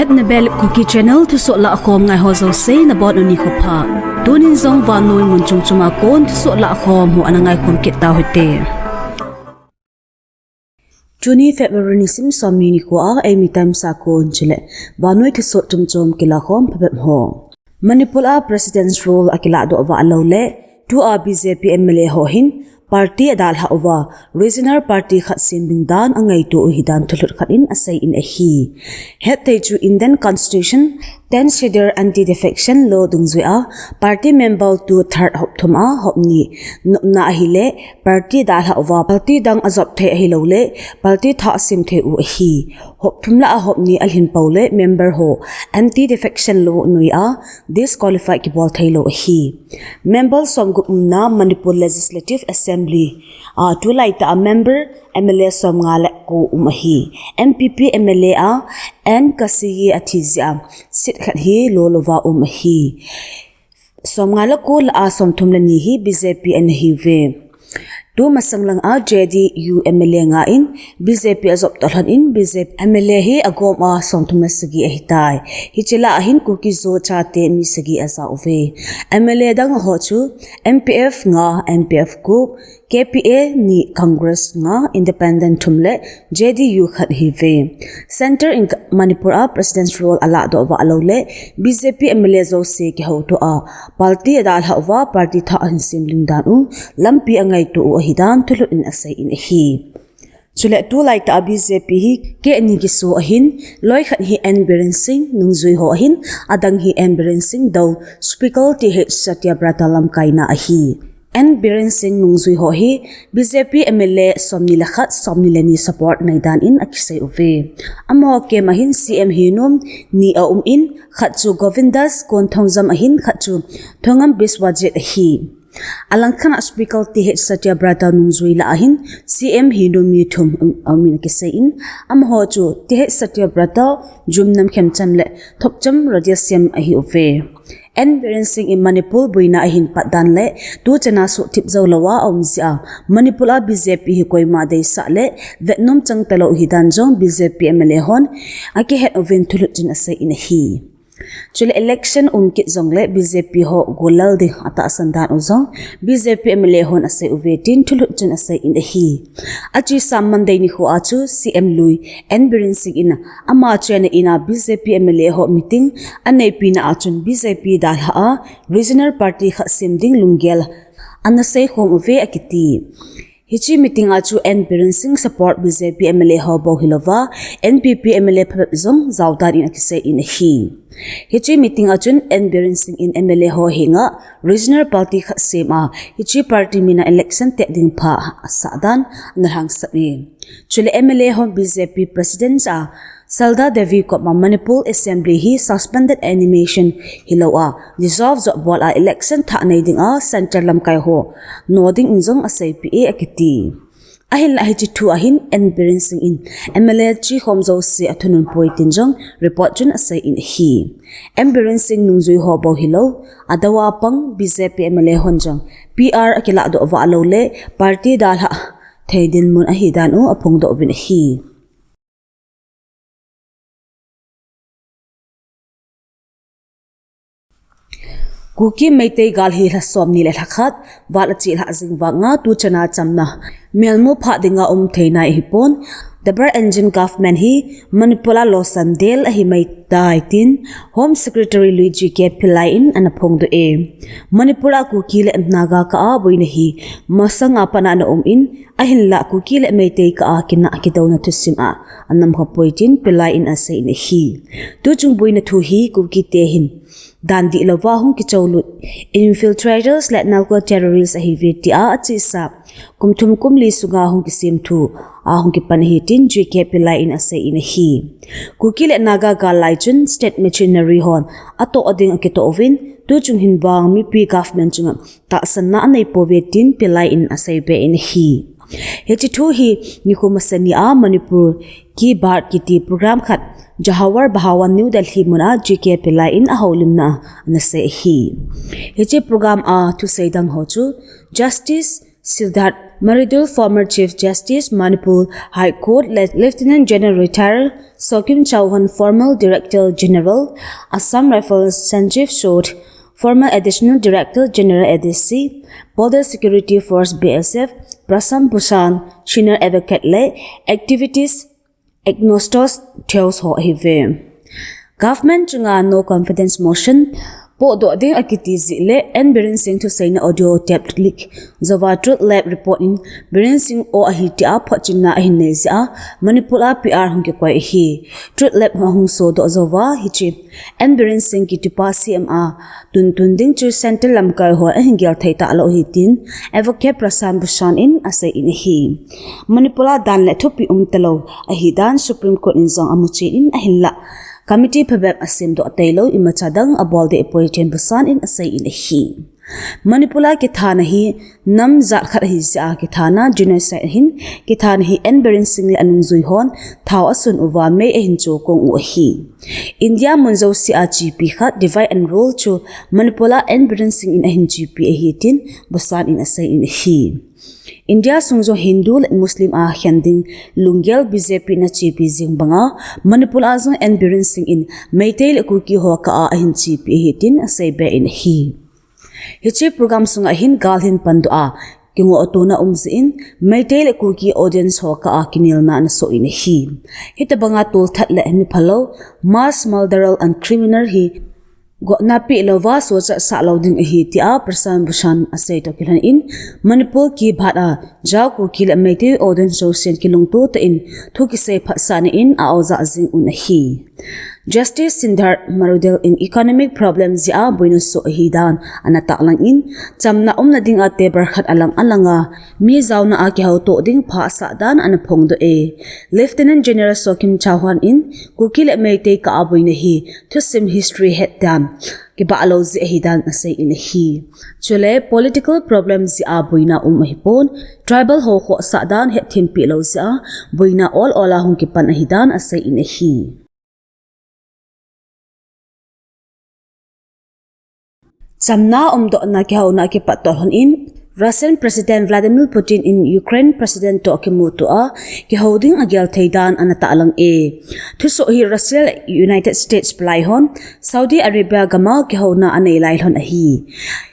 Het nebel Kuki channel Thusoh Lakhom ngai ho zo sei na bon uni khopha tunin zong Vanghom munchung chuma kon Thusoh Lakhom hu anangai khom ke ta hote Juni February sim somni ni ko a emi time sa kon chile Vanghom Thusoh chumchom ke Lakhom phebem ho Manipur a president's role akila do wa Aheloute tu a BJP MLA ho hin party adal ha over regional party khat sin bing dan angai to hidan thulut khat in asai in a hi het te chu Indian constitution 10 schedule anti defection law dungzua party member to third hop thuma hopni na hile party dal ha over party dang azop the Aheloute party tha sim the u hi hop thumla a hopni alhin paule member ho anti defection law nuia disqualify ki bol thailo hi members som gumna Manipur legislative assembly to like a member MLA som ngala ko umahi MPP MLA a and kasiyi athizia sit khat hi lolova umahi som ngala ko la som thumla ni hi BJP an hi ve tu masanglang a JDU MLA nga in BJP azop tolhan in BJP MLA hi agom a som thumna sagi ahitai hichela ahin kuki zo chate mi sagi asa ove MLA dang ho chu MPF nga MPF group KPA ni Congress nga independent thumle JDU khat hi ve center in Manipur a president's role ala do wa Aheloute BJP MLA zo se ki ho to a party adal ha wa party tha an simling dan u lampi angai to hidan thulut in asai in hi chule tu like ta BJP hi ke ni ki so ahin loi khat hi embarrassing nungzui ho ahin adang hi embarrassing do speaker ti he satyabrata lam kaina ahi embarrassing nungzui ho hi BJP MLA somni lakhat somni leni support naidan in akisai uve amo ke mahin CM hinum ni a in khat chu govindas kon thongjam ahin khat chu thongam biswajet hi alangkhana speaker ti he satyabrata nungzui la ahin CM hinum mi thum amin kisai in amho chu ti he satyabrata jumnam khemcham le thopcham radiasiam ahi uve embarrassing in Manipur buina ahin padan le tu chana su thip zawlawa omzia Manipur a BJP hi koima dei sa le Vietnam chang talo hidan jong BJP MLA hon aki head of thulut chin asai in hi chule election umkit zongle BJP ho golal de atahsan dan uzong BJP MLA hon asai uvetin thulut chin asai in hi achi samman dei ni ho achu CM lui embarrassing in ama chena ina BJP MLA ho meeting anei pina achun BJP dal ha regional party kha simding lunggel anasai khom uve akiti hichi meeting achu embarrassing support BJP MLA ho bohilova NPP MLA phazong zawdar in akise in hi hichi meeting achun embarrassing in MLA ho hinga regional party kha sema hichi party mina election te ding pha asadan narhang sani chule MLA ho BJP president a Salda Devi ko Manipur assembly hi suspended animation hiloa dissolve zo bol a election tha nei ding a center lam kai ho noding injong asai PA akiti ahil la hi thu ahin embarrassing in MLA chi khomzo se athunun poitin jong report chun asai in hi embarrassing nungzui ho bo hilo adawa pang BJP MLA honjong PR akila do wa Aheloute party dal ha theidin mun a hi dan u apong do vin hi Kuki le Meitei gal hi somni le lakhat wala chi ha jingwa nga tu chana chamna melmu pha dinga theina hipon dabar engine government hi Manipula lo sandel hi mai tin home secretary Luigi ke Pillai in anapong do e Manipura Kuki le naga ka boina hi masanga pana na in ahilla Kuki le Meitei ka kina akidawna tusim a anam hopoitin Pillai in asai in hi tu chung boina thu hi Kuki te hin dandi lawa hung ki chawlut infiltrators let narco terrorists ahi veti a achisa kumthum kumli sunga hung ki sim thu a hung ki panhitin JK Pillai in asai in hi Kuki le naga ga laijun state machinery hon ato ading akito ovin tu chung hin bang mi pi government chung ta sanna nei povetin Pillai in asai be in hi hechi thu hi nikhumasani a Manipur ki bhat ki ti program khat Jahawar Bahawan New Delhi muna JK Pillai in aholimna anase hi hechi program a tu seidang ho chu justice Siddharth Maridul former Chief Justice Manipur High Court Lieutenant General retired Sokim Chauhan former Director General Assam Rifles Sanjeev Short former Additional Director General ADC Border Security Force BSF Prasam Bhushan Senior Advocate Le Activities Agnostos Theos Ho Hive Government chunga no confidence motion po do ding akiti zile and Biren Singh to say na audio tape click Zova Truth Lab reporting Biren Singh o ahiti a phachina ahinezia Manipula PR hungke kwai hi Truth Lab hung so do Zova hichi and Biren Singh ki tupa CMA tun ding chu center lamkai ho ahingel thaita lo hitin advocate Prasan Bhushan in asai in hi Manipula dan le thupi talo ahidan Supreme Court in zong amuchi in ahilla Committee Pabab Asim do Tailo imachadang abol de Epoichen Busan in asay in hi. Manipula kitana hi nam zat khat hi sa kitana genocide hin kitana hi en Biren Singh anung zui hon thaw asun uwa me hin cho kong u hi. India munzo si a GP khat divide and rule chu Manipula en Biren Singh in hin GP hi tin Busan in asay in hi. India sungzo Hinduและ Muslim a khending lungyal BJP na chipi jing banga Manipur azong en Biren Singh in Meitei le Kuki ho ka a hin chipi hitin asai be in hi hichi program sunga hin gal hin pandu a kingo otona in Meitei le Kuki audience ho ka a kinil na so in hi hita banga tol that le mi phalo mass murderer and criminal hi go napi lova so sa loading hi ti a Prasan Bhushan asai to kilan in Manipur ki bhada jaw Kuki le Meitei audience so sen kilung to ta in thuki se phasani in a auza jing un hi Justice Sindhar Marudel in economic problems ya buino so hidan anata lang in chamna na ding ate barkhat alanga mi zawna a ki to ding pha sa dan an phong do e Lieutenant General Sokim Chauhan in Kuki le Meitei ka abuina hi thusim history het dan ki ba alo zi hidan asai in hi chule political problems ya buina hipon tribal ho kho sa dan het thimpi lo za buina all ola hung ki pan hidan asai in hi Samna do na ki hauna ki patolhon in Russian President Vladimir Putin in Ukraine President Tokimutu a ki holding agyal thaidan anata alang e Thusoh hi Russia United States plaihon Saudi Arabia gama ki hauna anei lailhon a hi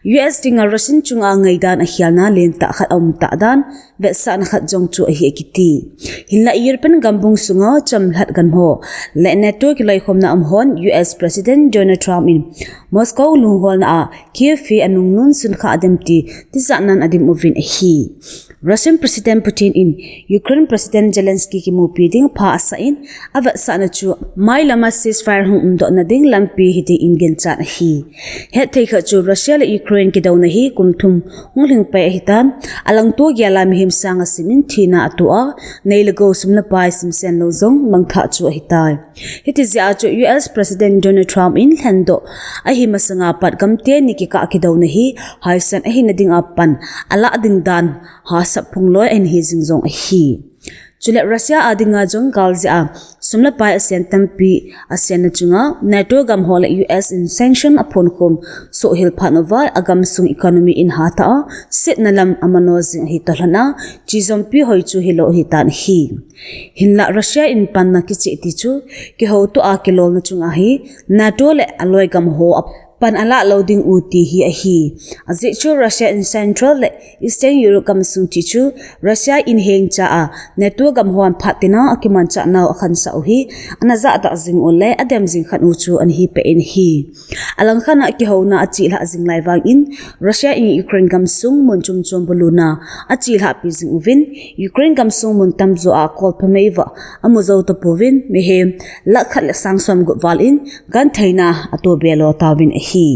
US dinga Russian chunga ngaidan a hialna len ta khat ta dan ve san khat jong chu a hi kiti hinla European gambung sunga chamhlat gan ho le NATO ki lai khomna hon US President Donald Trump in Moscow lunghol na Kiev fi anung nun sun kha ademti tizanan adim uvin a hi Russian President Putin in Ukraine President Zelensky ki mu piding pha sa in ava sa na chu mai lama ceasefire hung do na ding lampi hiti ingen chan hi het thei kha chu Russia le Ukraine ki daw na hi kumthum ngling pe hitan alang to gyala mi him sanga simin thina atua neilago sumna pai simsen lo zong mangtha chu hitai hiti zia chu US President Donald Trump in hando a hi masanga pat gamte ni ki ka ki daw na hi haisan a hi na ding apan ala ding dan ha sapungloy en hi jingzong a hi chule Russia adinga jong galzia sumla pai asian tampi asian na chunga NATO gam hol US in sanction upon khom so hil phanova agam sung economy in hata sit nalam amano jing hi tolana chizompi hoi chu hilo hi tan hi hinla Russia in panna ki chi ti chu ki ho to a kilol na chunga hi NATO le aloi gam ho pan ala loading uti hi a hi azi chu Russia in Central le Eastern Europe kam sung ti chu Russia in heng cha a NATO gam hon phatina akiman cha naw khan sa hi anaza ta jing ole adem jing khan u chu an hi pe in hi alang khana ki hona achi la jing lai wang in Russia in Ukraine gam sung mon chum chum buluna achi la pi jing uvin Ukraine gam sung mon tam zo a kol pameiwa amuzo to povin mehem la khat sang som go wal in gan thaina ato belo tawin hi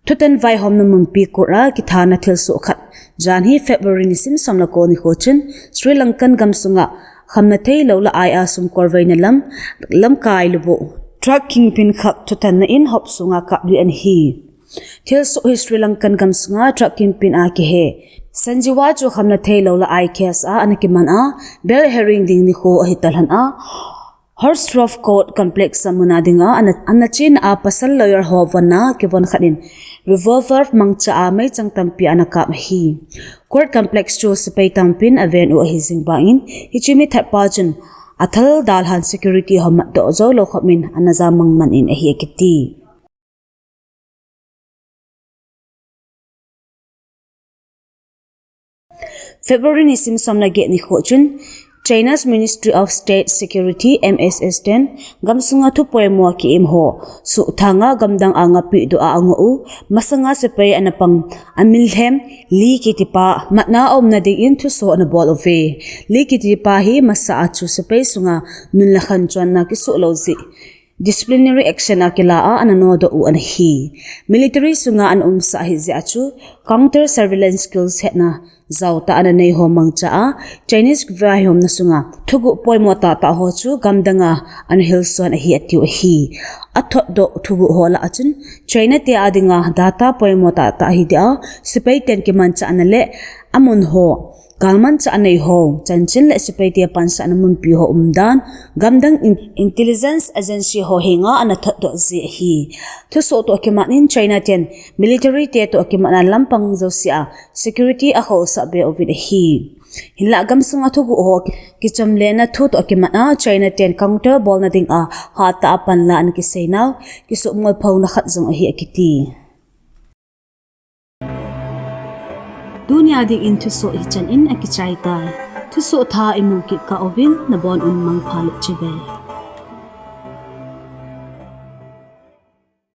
Tutan Vanghom-ni mumpi kura ki thana Thusoh khat jan hi Feb.2025 sim samla ko ni khochin Sri Lankan gamsunga khamna thei lo la ai a sum korvai na lam kai lubo truck kingpin khat tutan na in hop sunga kapli an hi Thusoh hi Sri Lankan gamsunga truck kingpin a ki he Sanjiwa chu khamna thei lo la ai kes a anakiman a bel herring ding ni kho hi talhan a Horse Court Complex sa munadinga anachin a pasal lawyer hovana kivon khanin revolver mangcha a may chang tampi anaka hi court complex chu sapay tampin aven u hizing bain hichimi thapajun athal dalhan security homat do zo lokhomin anazamang man in ahi ekiti February ni simsam na get ni khojun China's Ministry of State Security MSS10 gamsunga tu poemo ki imho su thanga gamdang anga pi do angu masanga sepay anapang amilhem li kitipa matna om na ding in Thusoh na ball of li kitipa hi masa achu sepay sunga nunlakhan chuan na kisu lozi disciplinary action akila anano do u anhi military sunga an sa hi achu counter surveillance skills hetna zawta ananei ho mangcha Chinese Vanghom na sunga thugu poimo ta ho chu gamdanga an hilson hi atiu hi athot do thugu hola achun China te adinga data poimo ta hi dia sipai ten ki mancha anale amun ho galman cha anei ho chanchin le sipai te pansa namun pi ho umdan gamdang intelligence agency ho hinga anathot do zi hi Thusoh to kimanin China ten military te to kimana lampang zosia security a ho sabe of hi hinla gamsunga thugu ho kichamle na thu to kimana China ten counter ball na ding a hata apan la an kisainaw kisumol phau na khat zong hi akiti dunia ding in Thusoh hilson'in akichai tai Thusoh tha imu ki ka ovin na bon un mang phalu chibe